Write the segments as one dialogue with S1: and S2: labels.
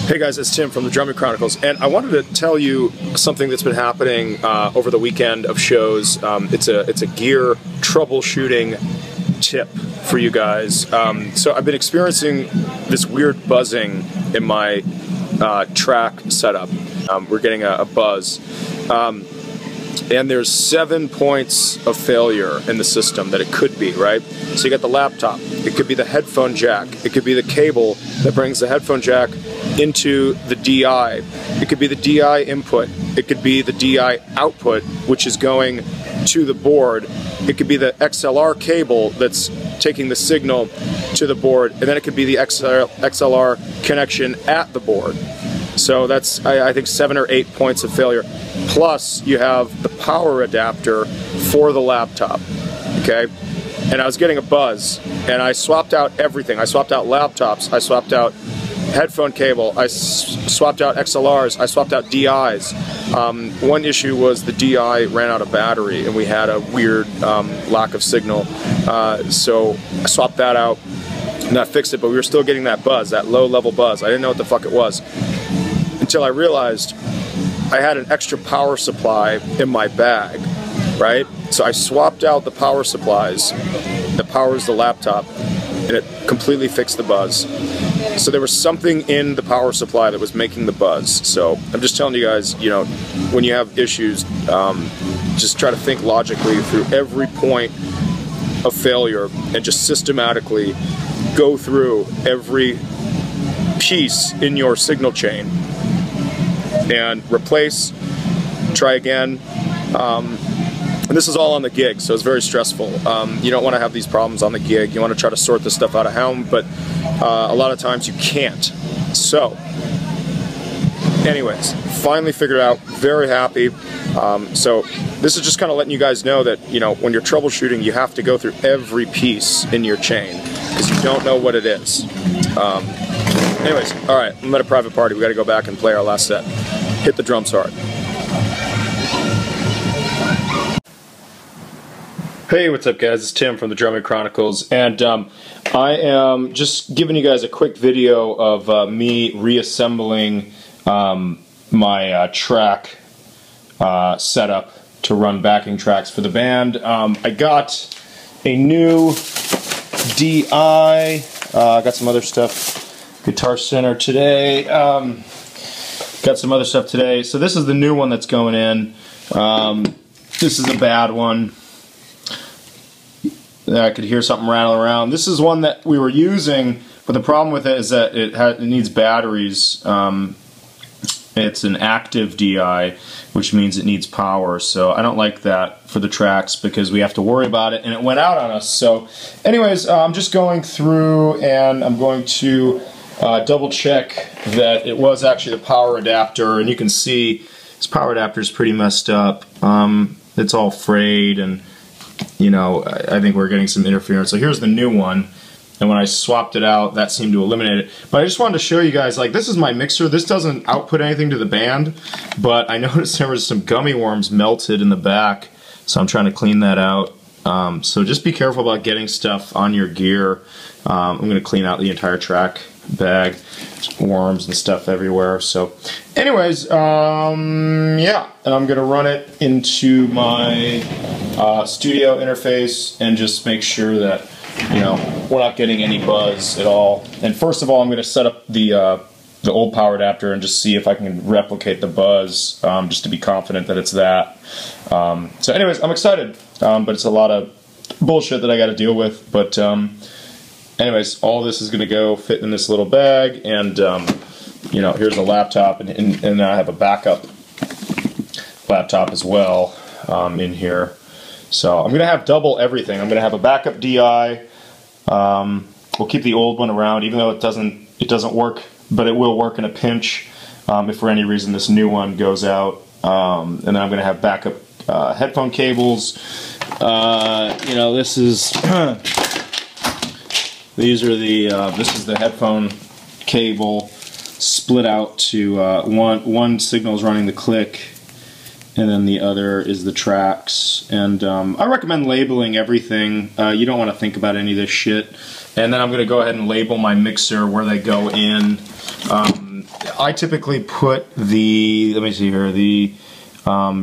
S1: Hey guys, it's Tim from the Chronicles, and I wanted to tell you something that's been happening over the weekend of shows. It's a gear troubleshooting tip for you guys. So I've been experiencing this weird buzzing in my track setup. We're getting a buzz. And there's 7 points of failure in the system that it could be, right? So you got the laptop, it could be the headphone jack, it could be the cable that brings the headphone jack into the DI, it could be the DI input, it could be the DI output, which is going to the board, it could be the XLR cable that's taking the signal to the board, and then it could be the XLR connection at the board. So that's, I think, 7 or 8 points of failure. Plus, you have the power adapter for the laptop, okay? And I was getting a buzz, and I swapped out everything. I swapped out laptops, I swapped out headphone cable, I swapped out XLRs, I swapped out DIs. One issue was the DI ran out of battery, and we had a weird lack of signal. So I swapped that out, and that fixed it, but we were still getting that buzz, that low-level buzz. I didn't know what the fuck it was, until I realized I had an extra power supply in my bag, right? So I swapped out the power supplies that powers the laptop, and it completely fixed the buzz. So there was something in the power supply that was making the buzz. So I'm just telling you guys, you know, when you have issues, just try to think logically through every point of failure and just systematically go through every piece in your signal chain and replace, try again. And this is all on the gig, so it's very stressful. You don't want to have these problems on the gig. You want to try to sort this stuff out at home, but a lot of times you can't. So, anyways, finally figured out, very happy. So this is just kind of letting you guys know that, you know, when you're troubleshooting, you have to go through every piece in your chain, because you don't know what it is. Anyways, alright, I'm at a private party. We got to go back and play our last set. Hit the drums hard. Hey, what's up guys? It's Tim from the Chronicles, and I am just giving you guys a quick video of me reassembling my track setup to run backing tracks for the band. I got a new DI, got some other stuff, Guitar Center today, got some other stuff today. So this is the new one that's going in. This is a bad one. I could hear something rattling around. This is one that we were using, but the problem with it is that it needs batteries. It's an active DI, which means it needs power, so I don't like that for the tracks because we have to worry about it, and it went out on us. So anyways, I'm just going through and I'm going to double check that it was actually the power adapter, and you can see this power adapter is pretty messed up. It's all frayed, and you know, I think we're getting some interference. So here's the new one, and when I swapped it out, that seemed to eliminate it. But I just wanted to show you guys, like, this is my mixer. This doesn't output anything to the band, but I noticed there was some gummy worms melted in the back, so I'm trying to clean that out. So just be careful about getting stuff on your gear. I'm going to clean out the entire track bag. There's worms and stuff everywhere. So anyways, yeah, and I'm going to run it into my studio interface and just make sure that, you know, we're not getting any buzz at all. And first of all, I'm going to set up the old power adapter and just see if I can replicate the buzz, just to be confident that it's that. So anyways, I'm excited, but it's a lot of bullshit that I got to deal with. But anyways, all this is going to go fit in this little bag, and you know, here's a laptop, and I have a backup laptop as well in here. So I'm going to have double everything. I'm going to have a backup DI. We'll keep the old one around, even though it doesn't work, but it will work in a pinch if for any reason this new one goes out. And then I'm going to have backup headphone cables. You know, this is these are the this is the headphone cable split out to one signal is running the click, and then the other is the tracks. And I recommend labeling everything. You don't want to think about any of this shit. And then I'm going to go ahead and label my mixer where they go in. I typically put the, let me see here, the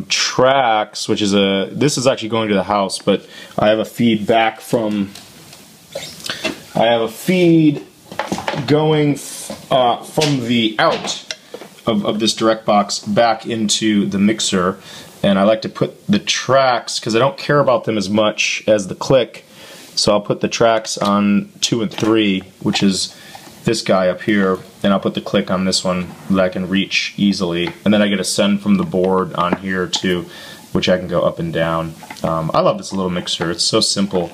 S1: tracks, which is this is actually going to the house, but I have a feed back from, I have a feed going from the out of this direct box back into the mixer, and I like to put the tracks, because I don't care about them as much as the click, so I'll put the tracks on 2 and 3, which is this guy up here, and I'll put the click on this one that I can reach easily, and then I get a send from the board on here too, which I can go up and down. I love this little mixer. It's so simple,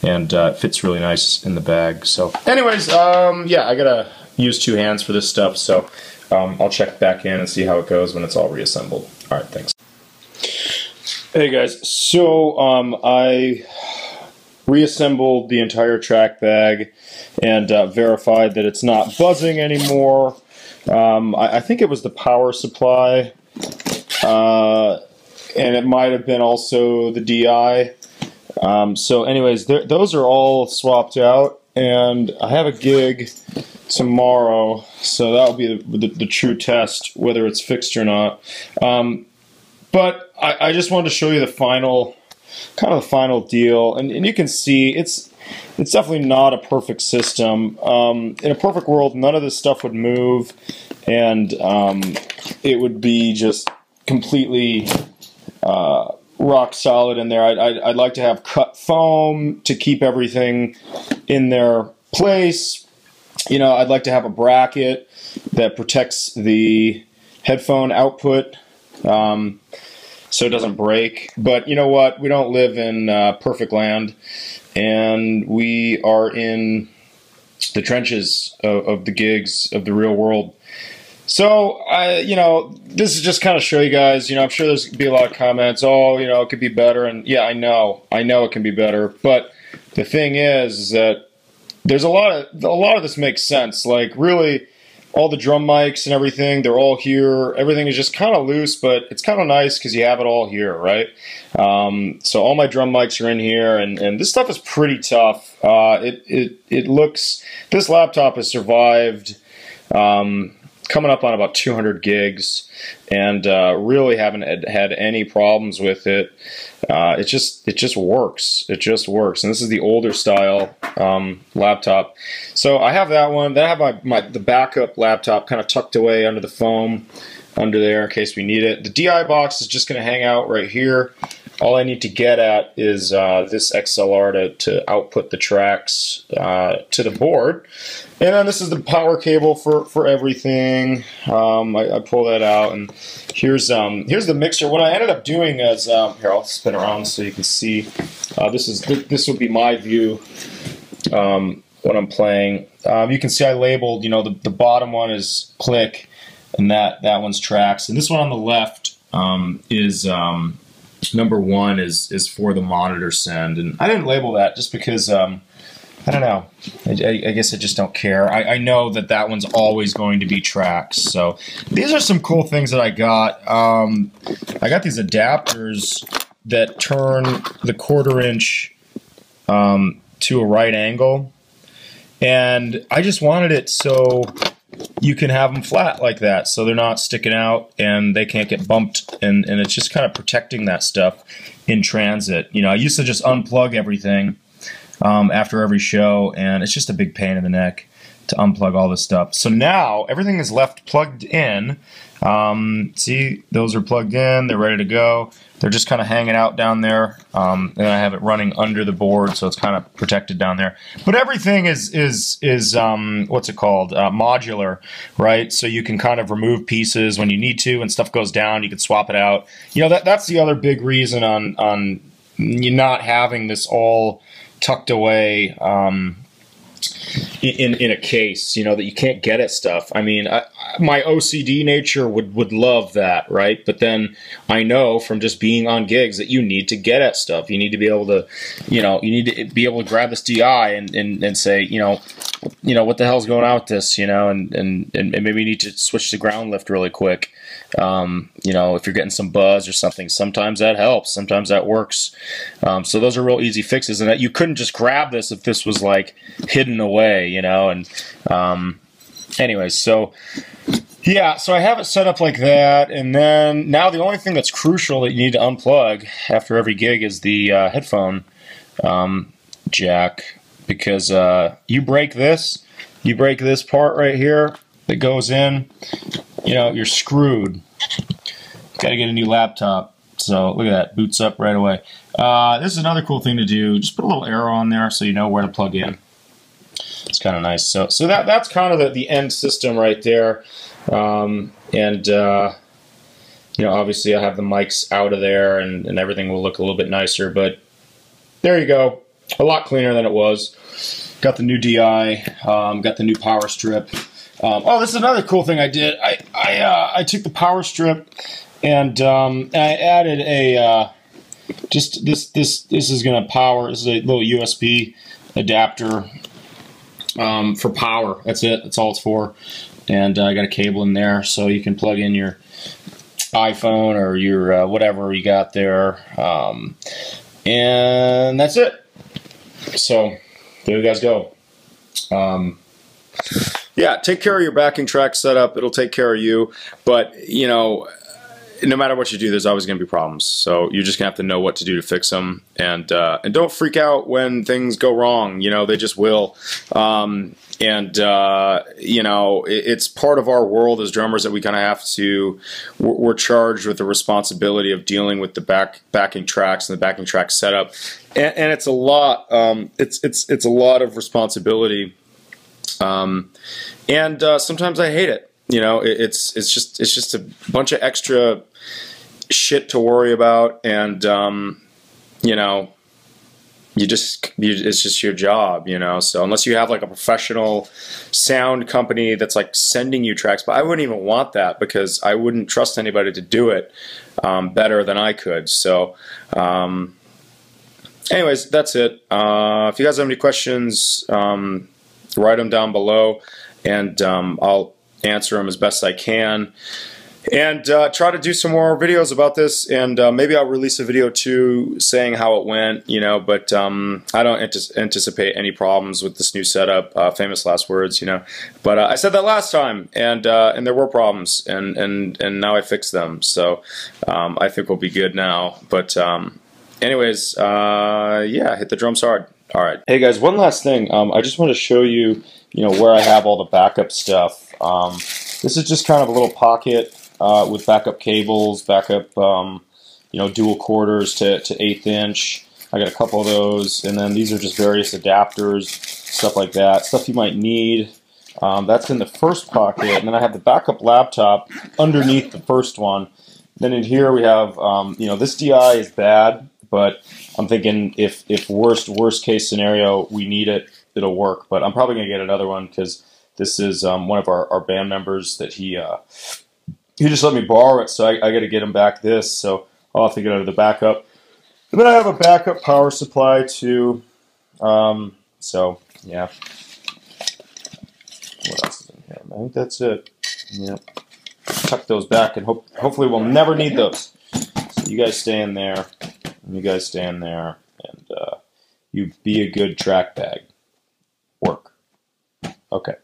S1: and it fits really nice in the bag. So anyways, yeah, I gotta use 2 hands for this stuff, so I'll check back in and see how it goes when it's all reassembled. All right, thanks. Hey guys, so I reassembled the entire track bag and verified that it's not buzzing anymore. I think it was the power supply, and it might have been also the DI. So anyways, those are all swapped out, and I have a gig tomorrow, so that'll be the true test, whether it's fixed or not. But I just wanted to show you the final, kind of the final deal, and you can see it's definitely not a perfect system. In a perfect world, none of this stuff would move, and it would be just completely rock solid in there. I'd like to have cut foam to keep everything in their place. You know, I'd like to have a bracket that protects the headphone output so it doesn't break. But you know what? We don't live in perfect land, and we are in the trenches of the gigs of the real world. So, you know, this is just kind of show you guys, you know, I'm sure there's going to be a lot of comments, oh, you know, it could be better, and yeah, I know it can be better, but the thing is that there's a lot of this makes sense. Like, really, all the drum mics and everything, they're all here, everything is just kind of loose, but it's kind of nice because you have it all here, right? So all my drum mics are in here, and this stuff is pretty tough. It looks, this laptop has survived, coming up on about 200 gigs, and really haven't had any problems with it. It just works. It just works. And this is the older style laptop. So I have that one. Then I have the backup laptop kind of tucked away under the foam under there in case we need it. The DI box is just going to hang out right here. All I need to get at is this XLR to output the tracks to the board. And then this is the power cable for everything. I pull that out, and here's the mixer. What I ended up doing is here, I'll spin around so you can see. This would be my view when I'm playing. You can see I labeled, you know, the bottom one is click, and that one's tracks, and this one on the left is number 1 is for the monitor send, and I didn't label that just because I don't know. I guess I just don't care. I know that one's always going to be tracks. So these are some cool things that I got. I got these adapters that turn the 1/4 inch to a right angle, and I just wanted it so you can have them flat like that, so they're not sticking out and they can't get bumped, and it's just kind of protecting that stuff in transit. You know, I used to just unplug everything after every show, and it's just a big pain in the neck to unplug all this stuff. So now everything is left plugged in. See, those are plugged in, they're ready to go. They're just kind of hanging out down there, and I have it running under the board, so it's kind of protected down there. But everything is what's it called? Modular, right? So you can kind of remove pieces when you need to, and stuff goes down, you can swap it out. You know, that's the other big reason on you not having this all tucked away in a case, you know, that you can't get at stuff. I mean, my OCD nature would love that, right? But then I know from just being on gigs that you need to get at stuff. You need to be able to, you know, you need to be able to grab this DI and say, you know, what the hell's going on with this, you know, and maybe you need to switch to ground lift really quick. You know, if you're getting some buzz or something, sometimes that helps, sometimes that works. So those are real easy fixes, and that you couldn't just grab this if this was like hidden away, you know. And anyways, so Yeah, so I have it set up like that, and then now the only thing that's crucial that you need to unplug after every gig is the headphone jack, because you break this part right here that goes in, you know, you're screwed. Got to get a new laptop. So look at that, boots up right away. This is another cool thing to do. Just put a little arrow on there so you know where to plug in. It's kind of nice. So that's kind of the end system right there. You know, obviously I have the mics out of there, and everything will look a little bit nicer, but there you go. A lot cleaner than it was. Got the new DI, got the new power strip. Oh, this is another cool thing I did. I took the power strip and I added a just this is gonna power. This is a little USB adapter for power. That's it. That's all it's for. And I got a cable in there, so you can plug in your iPhone or your whatever you got there, and that's it. So there you guys go. Yeah, take care of your backing track setup. It'll take care of you. But, you know, no matter what you do, there's always going to be problems. So you're just going to have to know what to do to fix them. And don't freak out when things go wrong. You know, they just will. You know, it's part of our world as drummers that we kind of have to, we're charged with the responsibility of dealing with the backing tracks and the backing track setup. And it's a lot, it's a lot of responsibility. Sometimes I hate it. You know, it's just a bunch of extra shit to worry about, and you know, it's just your job, you know. So unless you have like a professional sound company that's like sending you tracks, but I wouldn't even want that because I wouldn't trust anybody to do it better than I could. So anyways, that's it. If you guys have any questions, write them down below, and I'll answer them as best I can. And try to do some more videos about this, and maybe I'll release a video too saying how it went, you know, but I don't anticipate any problems with this new setup, famous last words, you know. But I said that last time, and there were problems, and now I fixed them, so I think we'll be good now. But anyways, yeah, hit the drums hard. All right. Hey guys, one last thing. I just want to show you, you know, where I have all the backup stuff. This is just kind of a little pocket with backup cables, backup, you know, dual quarters to 1/8 inch. I got a couple of those, and then these are just various adapters, stuff like that, stuff you might need. That's in the first pocket, and then I have the backup laptop underneath the first one. Then in here we have, you know, this DI is bad, but I'm thinking if worst case scenario we need it, it'll work. But I'm probably gonna get another one because this is one of our band members that he just let me borrow it, so I got to get him back this. So I'll have to get out of the backup. And then I have a backup power supply too. So yeah. What else is in here? I think that's it. Yep. Tuck those back, and hopefully we'll never need those. So you guys stay in there, and you guys stay in there, and you be a good track bag. Work. Okay.